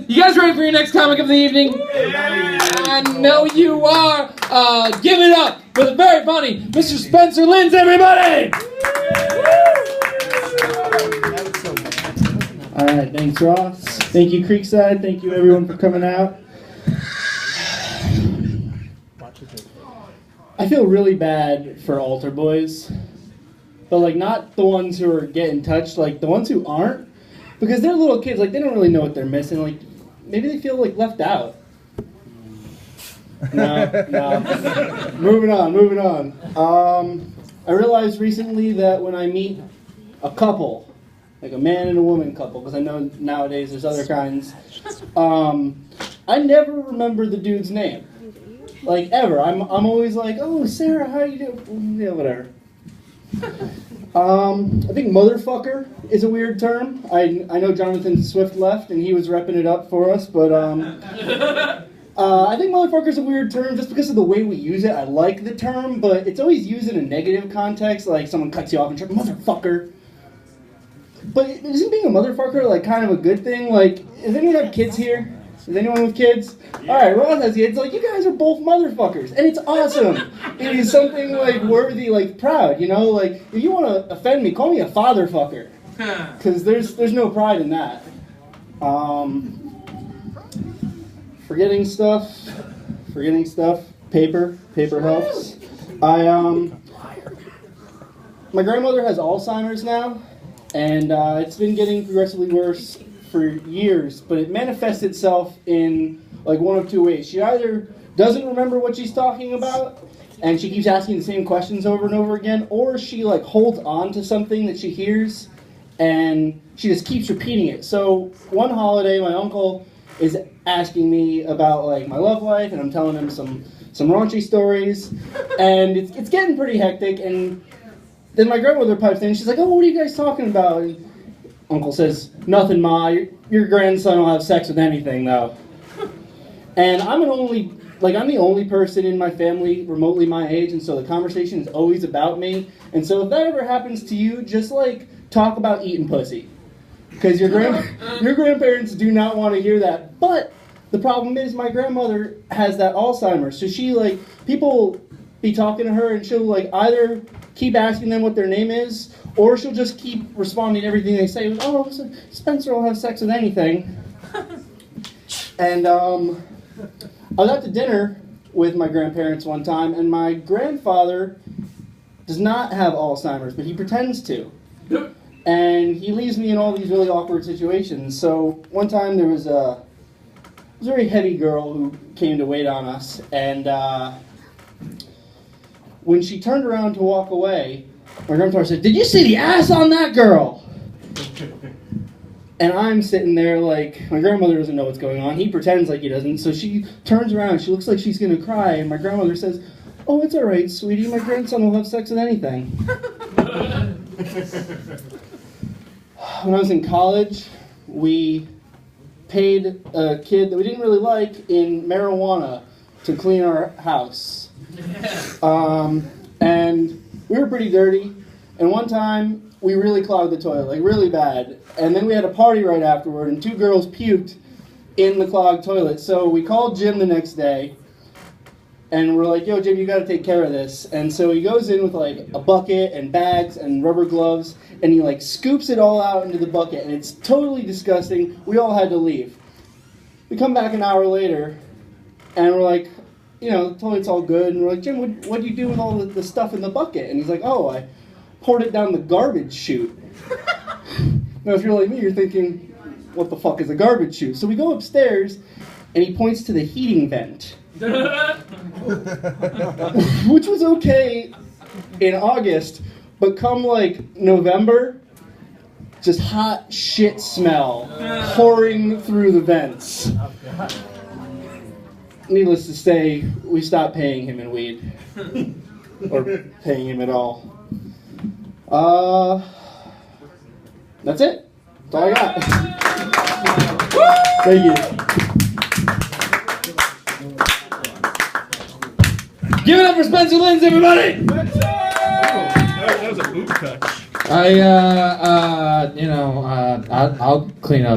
gentlemen, you guys ready for your next comic of the evening? I know you are. Give it up for the very funny Mr. Spencer Linz, everybody! All right, thanks, Ross. Thank you, Creekside. Thank you, everyone, for coming out. I feel really bad for altar boys, but like not the ones who are getting touched, like the ones who aren't, because they're little kids. Like they don't really know what they're missing. Like maybe they feel like left out. No. Moving on. I realized recently that when I meet a couple, like a man and a woman couple, because I know nowadays there's other kinds, I never remember the dude's name. Like, ever. I'm always like, oh, Sarah, how you doing? Yeah, whatever. I think motherfucker is a weird term. I know Jonathan Swift left, and he was repping it up for us, but I think motherfucker is a weird term just because of the way we use it. I like the term, but it's always used in a negative context, like someone cuts you off and says, motherfucker. But isn't being a motherfucker, like, kind of a good thing? Like, does anyone have kids here? Is anyone with kids? Alright, Ross has kids. Like, you guys are both motherfuckers. And it's awesome. It is something, like, worthy, like, proud, you know? Like, if you want to offend me, call me a fatherfucker. Because there's no pride in that. Forgetting stuff. Paper helps. My grandmother has Alzheimer's now. And it's been getting progressively worse for years, but it manifests itself in like one of two ways. She either doesn't remember what she's talking about, and she keeps asking the same questions over and over again, or she like holds on to something that she hears, and she just keeps repeating it. So one holiday, my uncle is asking me about like my love life, and I'm telling him some raunchy stories, and it's getting pretty hectic, and then my grandmother pipes in, and she's like, oh, what are you guys talking about? And Uncle says, nothing, Ma. Your grandson will have sex with anything, though. And I'm the only person in my family remotely my age, and so the conversation is always about me. And so if that ever happens to you, just, like, talk about eating pussy. Because your grandparents do not want to hear that. But the problem is my grandmother has that Alzheimer's. So she, like, people be talking to her, and she'll, like, either keep asking them what their name is, or she'll just keep responding to everything they say with, oh, Spencer will have sex with anything. And I was out to dinner with my grandparents one time, and my grandfather does not have Alzheimer's, but he pretends to. And he leaves me in all these really awkward situations. So one time there was a very heavy girl who came to wait on us, and when she turned around to walk away, my grandfather said, did you see the ass on that girl? And I'm sitting there like, my grandmother doesn't know what's going on. He pretends like he doesn't. So she turns around. She looks like she's going to cry. And my grandmother says, oh, it's all right, sweetie. My grandson will have sex with anything. When I was in college, we paid a kid that we didn't really like in marijuana to clean our house. And we were pretty dirty, and one time we really clogged the toilet, like really bad, and then we had a party right afterward, and two girls puked in the clogged toilet. So we called Jim the next day, and we're like, yo, Jim, you gotta take care of this. And so he goes in with like a bucket and bags and rubber gloves, and he like scoops it all out into the bucket, and it's totally disgusting. We all had to leave. We come back an hour later, and we're like, you know, the toilet's all good, and we're like, Jim, what do you do with all the stuff in the bucket? And he's like, oh, I poured it down the garbage chute. Now, if you're like me, you're thinking, what the fuck is a garbage chute? So we go upstairs, and he points to the heating vent. Which was okay in August, but come, like, November, just hot shit smell pouring through the vents. Needless to say, we stopped paying him in weed. Or paying him at all. That's it. That's all I got. Thank you. Give it up for Spencer Linz, everybody! That was a boot touch. I'll clean up